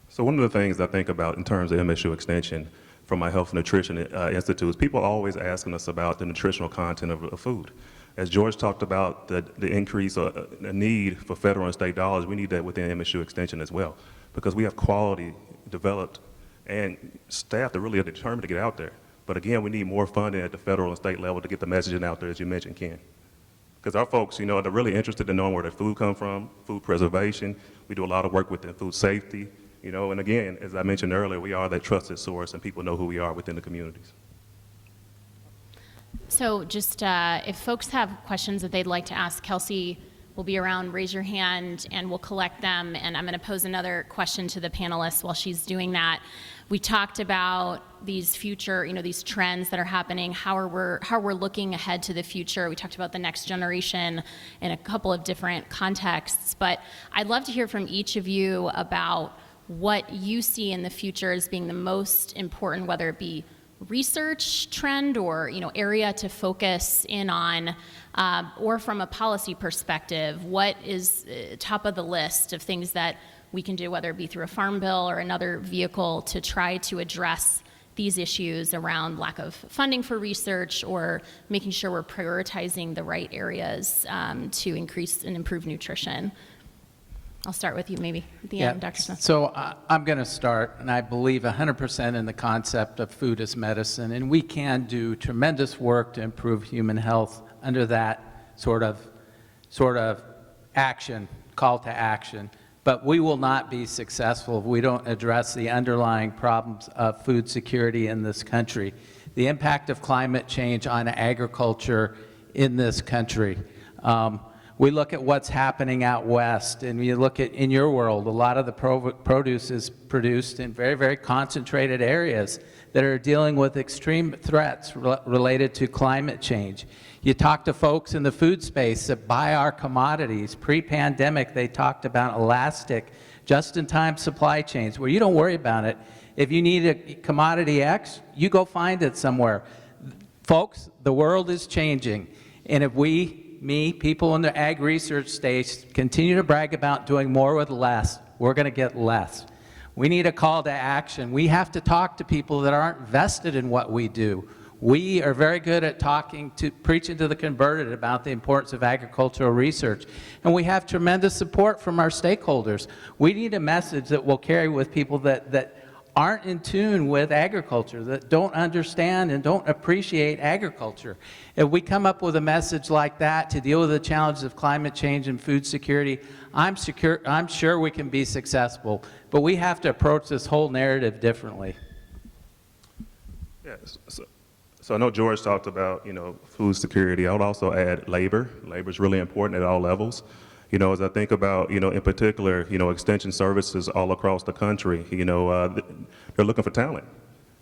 S5: So one of the things I think about in terms of MSU Extension from my Health and Nutrition Institute is people are always asking us about the nutritional content of food. As George talked about the increase or the need for federal and state dollars, we need that within MSU Extension as well, because we have quality developed and staff that really are determined to get out there. But again, we need more funding at the federal and state level to get the messaging out there, as you mentioned, Ken. Because our folks, you know, they're really interested in knowing where their food comes from, food preservation. We do a lot of work within food safety, you know, and again, as I mentioned earlier, we are that trusted source and people know who we are within the communities.
S3: So just if folks have questions that they'd like to ask, Kelsey will be around, raise your hand, and we'll collect them. And I'm going to pose another question to the panelists while she's doing that. We talked about these future, these trends that are happening, how we're looking ahead to the future. We talked about the next generation in a couple of different contexts. But I'd love to hear from each of you about what you see in the future as being the most important, whether it be research trend or area to focus in on, or from a policy perspective, what is top of the list of things that we can do, whether it be through a farm bill or another vehicle, to try to address these issues around lack of funding for research or making sure we're prioritizing the right areas to increase and improve nutrition. I'll start with you maybe at the end, Dr. Smith.
S4: So I'm going to start, and I believe 100% in the concept of food as medicine, and we can do tremendous work to improve human health under that sort of action, call to action. But we will not be successful if we don't address the underlying problems of food security in this country. The impact of climate change on agriculture in this country. We look at what's happening out west, and you look at, in your world, a lot of the produce is produced in very, very concentrated areas that are dealing with extreme threats related to climate change. You talk to folks in the food space that buy our commodities. Pre-pandemic, they talked about elastic, just-in-time supply chains, where you don't worry about it. If you need a commodity X, you go find it somewhere. Folks, the world is changing, and if people in the ag research stage continue to brag about doing more with less, we're going to get less. We need a call to action. We have to talk to people that aren't vested in what we do. We are very good at preaching to the converted about the importance of agricultural research, and we have tremendous support from our stakeholders. We need a message that will carry with people that aren't in tune with agriculture, that don't understand and don't appreciate agriculture. If we come up with a message like that to deal with the challenges of climate change and food security, I'm sure we can be successful, but we have to approach this whole narrative differently.
S5: Yes. So I know George talked about, food security. I would also add labor. Labor is really important at all levels. As I think about, in particular, extension services all across the country, they're looking for talent.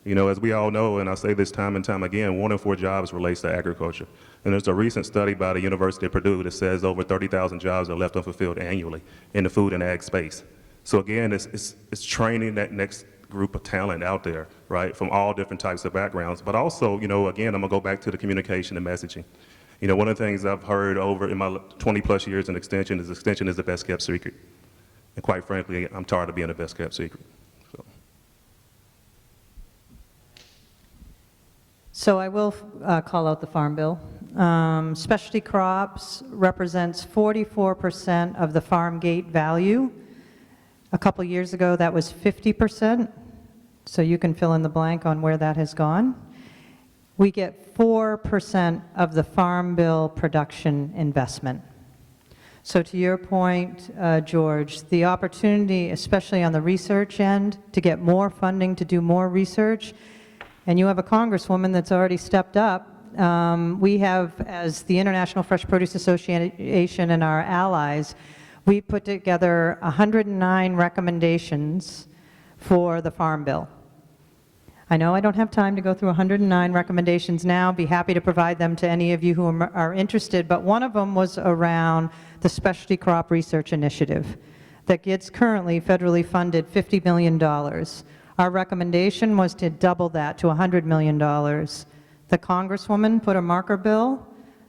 S5: As we all know, and I say this time and time again, 1 in 4 jobs relates to agriculture. And there's a recent study by the University of Purdue that says over 30,000 jobs are left unfulfilled annually in the food and ag space. So again, it's training that next group of talent out there, right, from all different types of backgrounds. But also, again, I'm going to go back to the communication and messaging. One of the things I've heard over in my 20-plus years in extension is the best-kept secret. And quite frankly, I'm tired of being the best-kept secret.
S7: So I will call out the Farm Bill. Specialty crops represents 44% of the farm gate value. A couple years ago, that was 50%. So you can fill in the blank on where that has gone. We get 4% of the Farm Bill production investment. So to your point, George, the opportunity, especially on the research end, to get more funding to do more research, and you have a congresswoman that's already stepped up. We have, as the International Fresh Produce Association and our allies, we put together 109 recommendations for the Farm Bill. I know I don't have time to go through 109 recommendations now. Be happy to provide them to any of you who are interested, but one of them was around the Specialty Crop Research Initiative that gets currently federally funded $50 million. Our recommendation was to double that to $100 million. The Congresswoman put a marker bill,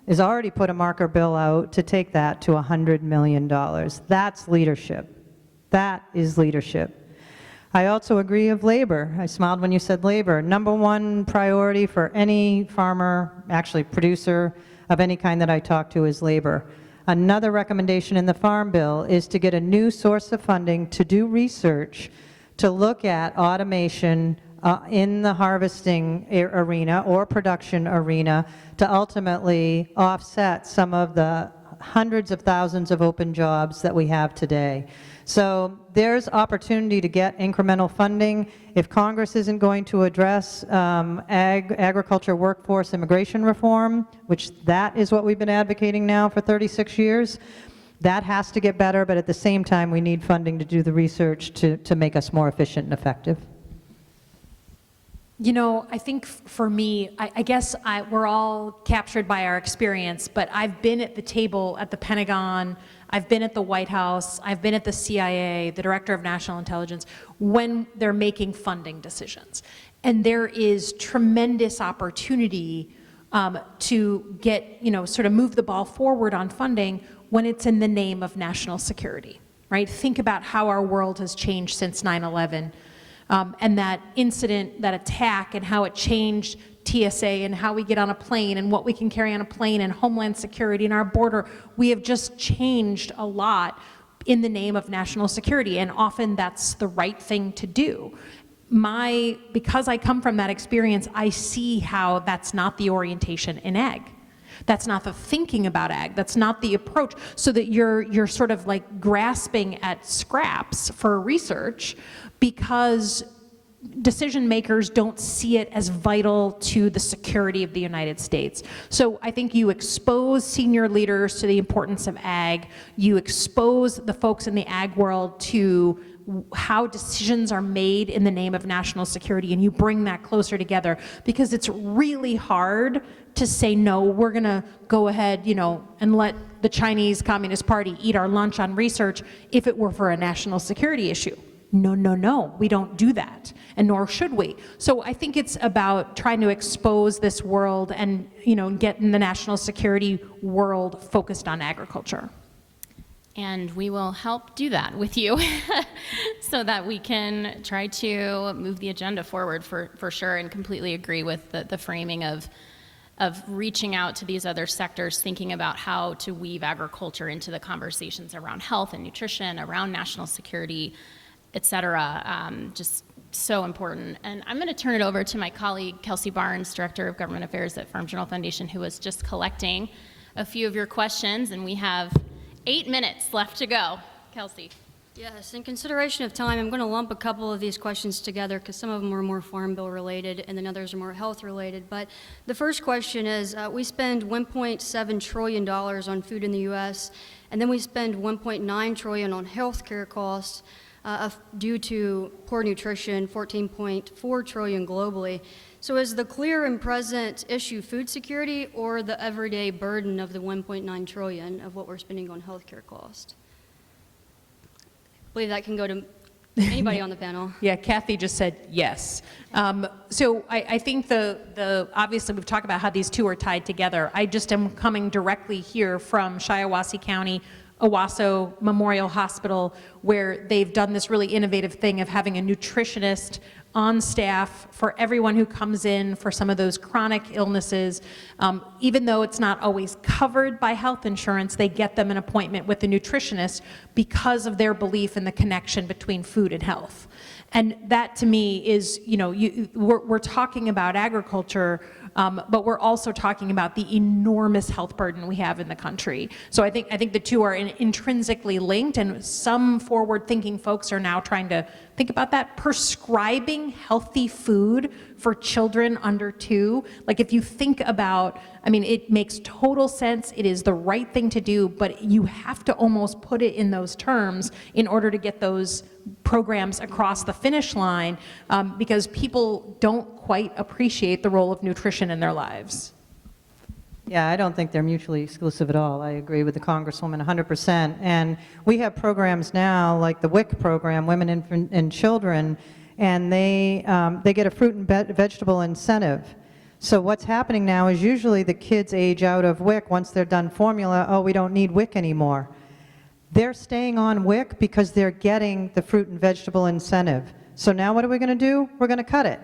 S7: has already put a marker bill out to take that to $100 million. That's leadership. That is leadership. I also agree of labor. I smiled when you said labor. Number one priority for any farmer, actually producer of any kind that I talk to, is labor. Another recommendation in the Farm Bill is to get a new source of funding to do research, to look at automation in the harvesting arena or production arena to ultimately offset some of the hundreds of thousands of open jobs that we have today. So there's opportunity to get incremental funding. If Congress isn't going to address agriculture workforce immigration reform, which that is what we've been advocating now for 36 years, that has to get better, but at the same time, we need funding to do the research to make us more efficient and effective.
S2: You know, I think for me, I guess we're all captured by our experience, but I've been at the table at the Pentagon, I've been at the White House, I've been at the CIA, the Director of National Intelligence, when they're making funding decisions. And there is tremendous opportunity to get, sort of move the ball forward on funding when it's in the name of national security, right? Think about how our world has changed since 9/11. And that incident, that attack, and how it changed TSA and how we get on a plane and what we can carry on a plane and Homeland Security and our border. We have just changed a lot in the name of national security, and often that's the right thing to do. Because I come from that experience, I see how that's not the orientation in ag. That's not the thinking about ag. That's not the approach. So that you're sort of like grasping at scraps for research because decision makers don't see it as vital to the security of the United States. So I think you expose senior leaders to the importance of ag. You expose the folks in the ag world to how decisions are made in the name of national security, and you bring that closer together, because it's really hard to say, no, we're going to go ahead, and let the Chinese Communist Party eat our lunch on research if it were for a national security issue. No, we don't do that, and nor should we. So I think it's about trying to expose this world and, get in the national security world focused on agriculture.
S3: And we will help do that with you so that we can try to move the agenda forward for sure, and completely agree with the framing of reaching out to these other sectors, thinking about how to weave agriculture into the conversations around health and nutrition, around national security, et cetera. Just so important. And I'm going to turn it over to my colleague, Kelsey Barnes, Director of Government Affairs at Farm Journal Foundation, who was just collecting a few of your questions, and we have 8 minutes left to go. Kelsey.
S8: Yes, in consideration of time, I'm going to lump a couple of these questions together because some of them are more Farm Bill related and then others are more health related. But the first question is, we spend $1.7 trillion on food in the U.S., and then we spend $1.9 trillion on health care costs due to poor nutrition, $14.4 trillion globally. So is the clear and present issue food security or the everyday burden of the $1.9 trillion of what we're spending on healthcare costs? I believe that can go to anybody on the panel.
S2: Yeah, Kathy just said yes. So I think obviously we've talked about how these two are tied together. I just am coming directly here from Shiawassee County, Owasso Memorial Hospital, where they've done this really innovative thing of having a nutritionist on staff for everyone who comes in for some of those chronic illnesses. Even though it's not always covered by health insurance, they get them an appointment with the nutritionist because of their belief in the connection between food and health. And that to me is, we're talking about agriculture, but we're also talking about the enormous health burden we have in the country. So I think the two are intrinsically linked, and some forward-thinking folks are now trying to think about that. Prescribing healthy food for children under 2, like if you think about, it makes total sense, it is the right thing to do, but you have to almost put it in those terms in order to get those programs across the finish line, because people don't quite appreciate the role of nutrition in their lives.
S7: Yeah, I don't think they're mutually exclusive at all. I agree with the Congresswoman 100%. And we have programs now like the WIC program, Women, Infant, and Children, and they get a fruit and vegetable incentive. So what's happening now is usually the kids age out of WIC once they're done formula. Oh, we don't need WIC anymore. They're staying on WIC because they're getting the fruit and vegetable incentive. So now what are we going to do? We're going to cut it.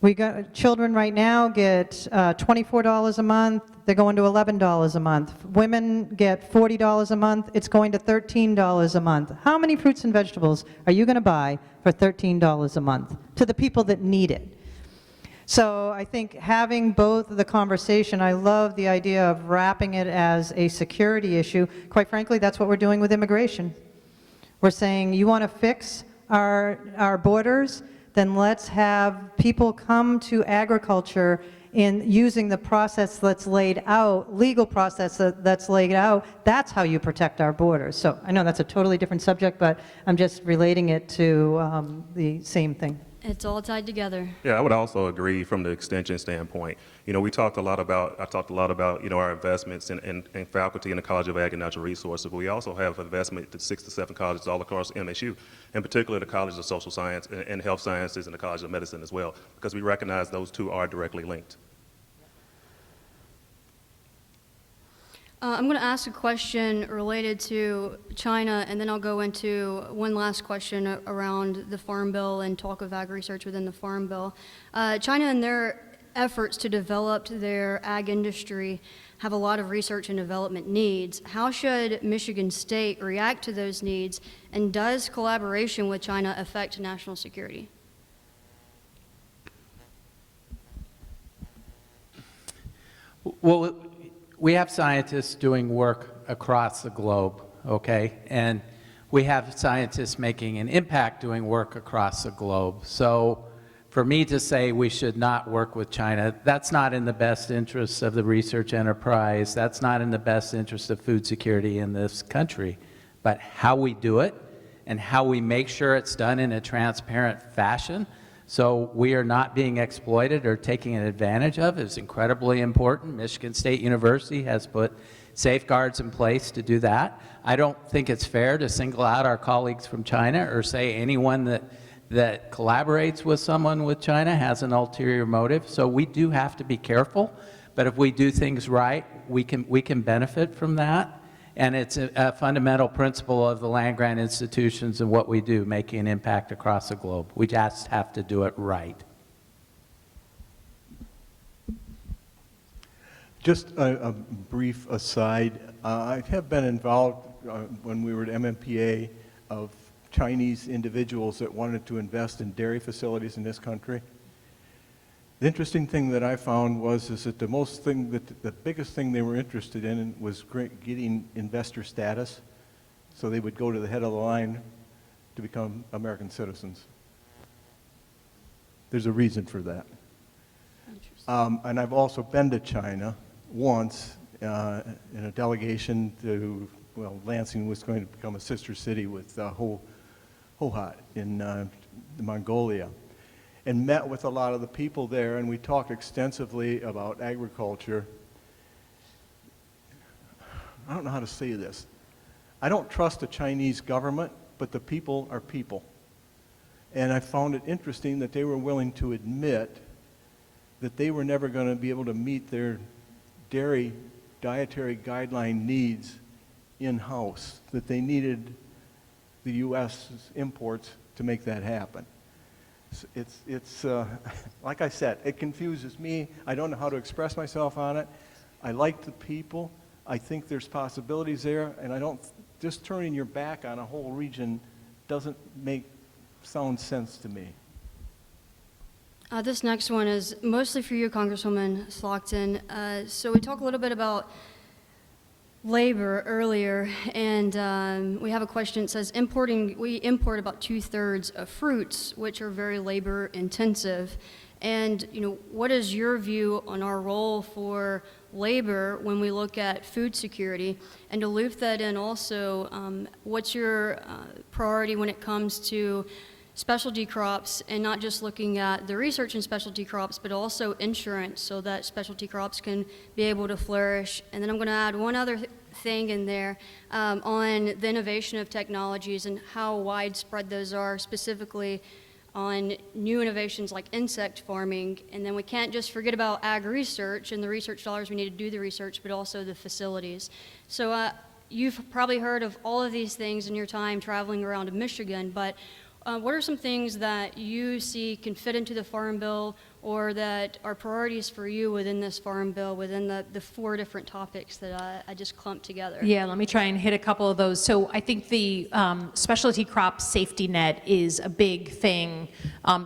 S7: We got, children right now get $24 a month, they're going to $11 a month. Women get $40 a month, it's going to $13 a month. How many fruits and vegetables are you going to buy for $13 a month to the people that need it? So I think having both the conversation, I love the idea of wrapping it as a security issue. Quite frankly, that's what we're doing with immigration. We're saying, you want to fix our borders? Then let's have people come to agriculture in using the process that's laid out, legal process that's laid out. That's how you protect our borders. So I know that's a totally different subject, but I'm just relating it to the same thing.
S8: It's all tied together.
S5: Yeah, I would also agree from the extension standpoint. You know, I talked a lot about, you know, our investments in faculty in the College of Ag and Natural Resources, but we also have investment to 6 to 7 colleges all across MSU, in particular the College of Social Science and Health Sciences and the College of Medicine as well, because we recognize those two are directly linked.
S8: I'm going to ask a question related to China, and then I'll go into one last question around the Farm Bill and talk of ag research within the Farm Bill. China and their efforts to develop their ag industry have a lot of research and development needs. How should Michigan State react to those needs, and does collaboration with China affect national security?
S4: Well, we have scientists doing work across the globe, okay? And we have scientists making an impact doing work across the globe. So for me to say we should not work with China, that's not in the best interests of the research enterprise. That's not in the best interest of food security in this country. But how we do it and how we make sure it's done in a transparent fashion so we are not being exploited or taken advantage of is incredibly important. Michigan State University has put safeguards in place to do that. I don't think it's fair to single out our colleagues from China or say anyone that collaborates with someone with China has an ulterior motive. So we do have to be careful, but if we do things right, we can benefit from that. And it's a fundamental principle of the land-grant institutions and what we do, making an impact across the globe. We just have to do it right.
S6: Just a brief aside. I have been involved when we were at MMPA of Chinese individuals that wanted to invest in dairy facilities in this country. The interesting thing that I found was that the biggest thing they were interested in was getting investor status, so they would go to the head of the line to become American citizens. There's a reason for that. And I've also been to China once in a delegation to, well, Lansing was going to become a sister city with Hohhot in Mongolia, and met with a lot of the people there, and we talked extensively about agriculture. I don't know how to say this. I don't trust the Chinese government, but the people are people. And I found it interesting that they were willing to admit that they were never going to be able to meet their dairy dietary guideline needs in-house, that they needed the U.S. imports to make that happen. It's like I said, it confuses me. I don't know how to express myself on it. I like the people. I think there's possibilities there, and just turning your back on a whole region doesn't make sound sense to me.
S8: This next one is mostly for you, Congresswoman Slaughton. So we talked a little bit about labor earlier, and we have a question that says, we import about 2/3 of fruits, which are very labor intensive. And, what is your view on our role for labor when we look at food security? And to loop that in also, what's your priority when it comes to specialty crops, and not just looking at the research in specialty crops, but also insurance so that specialty crops can be able to flourish? And then I'm going to add one other thing in there on the innovation of technologies and how widespread those are, specifically on new innovations like insect farming. And then we can't just forget about ag research and the research dollars we need to do the research, but also the facilities. So you've probably heard of all of these things in your time traveling around Michigan, but What are some things that you see can fit into the Farm Bill or that are priorities for you within this Farm Bill, within the 4 different topics that I just clumped together?
S2: Yeah, let me try and hit a couple of those. So I think the specialty crop safety net is a big thing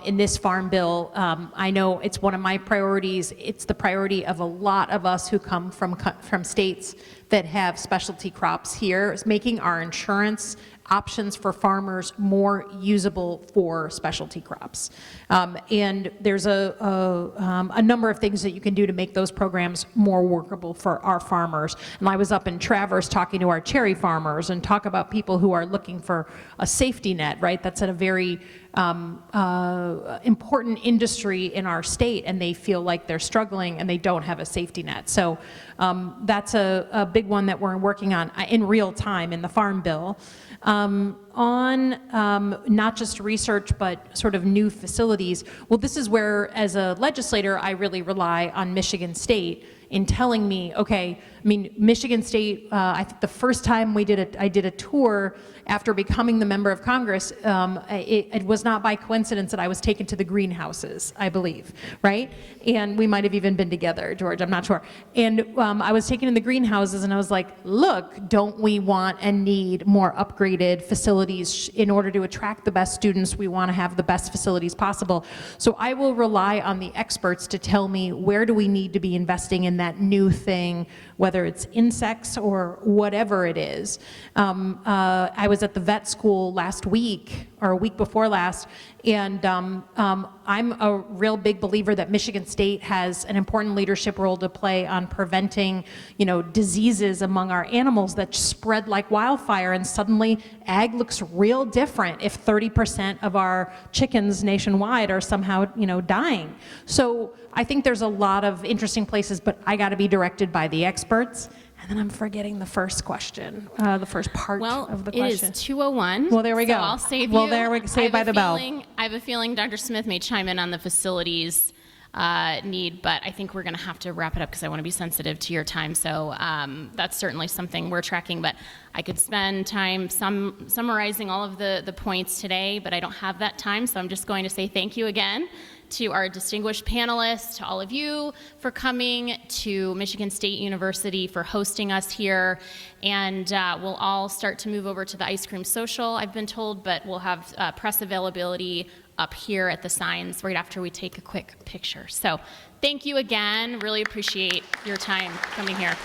S2: in this Farm Bill. I know it's one of my priorities. It's the priority of a lot of us who come from states that have specialty crops here, is making our insurance options for farmers more usable for specialty crops. And there's a number of things that you can do to make those programs more workable for our farmers. And I was up in Traverse talking to our cherry farmers and talk about people who are looking for a safety net, right? That's at a very important industry in our state, and they feel like they're struggling and they don't have a safety net. So that's a big one that we're working on in real time in the Farm Bill. On not just research, but sort of new facilities, well, this is where, as a legislator, I really rely on Michigan State in telling me, okay, I mean, Michigan State, I think the first time I did a tour after becoming the member of Congress, it was not by coincidence that I was taken to the greenhouses, I believe, right? And we might have even been together, George, I'm not sure. And I was taken in the greenhouses and I was like, look, don't we want and need more upgraded facilities in order to attract the best students? We want to have the best facilities possible. So I will rely on the experts to tell me where do we need to be investing in that new thing, whether it's insects or whatever it is. I was at the vet school last week, or a week before last, and I'm a real big believer that Michigan State has an important leadership role to play on preventing, diseases among our animals that spread like wildfire, and suddenly ag looks real different if 30% of our chickens nationwide are somehow, dying. So I think there's a lot of interesting places, but I got to be directed by the experts. And then I'm forgetting the first question, the first part of the question.
S3: It is 2:01.
S2: Well, there we go.
S3: So I'll save you.
S2: Well, there we saved by the bell.
S3: I have a feeling Dr. Smith may chime in on the facilities need, but I think we're going to have to wrap it up because I want to be sensitive to your time. So that's certainly something we're tracking. But I could spend time summarizing all of the points today, but I don't have that time. So I'm just going to say thank you again to our distinguished panelists, to all of you for coming, to Michigan State University for hosting us here, and we'll all start to move over to the ice cream social, I've been told, but we'll have press availability up here at the signs right after we take a quick picture. So thank you again, really appreciate your time coming here.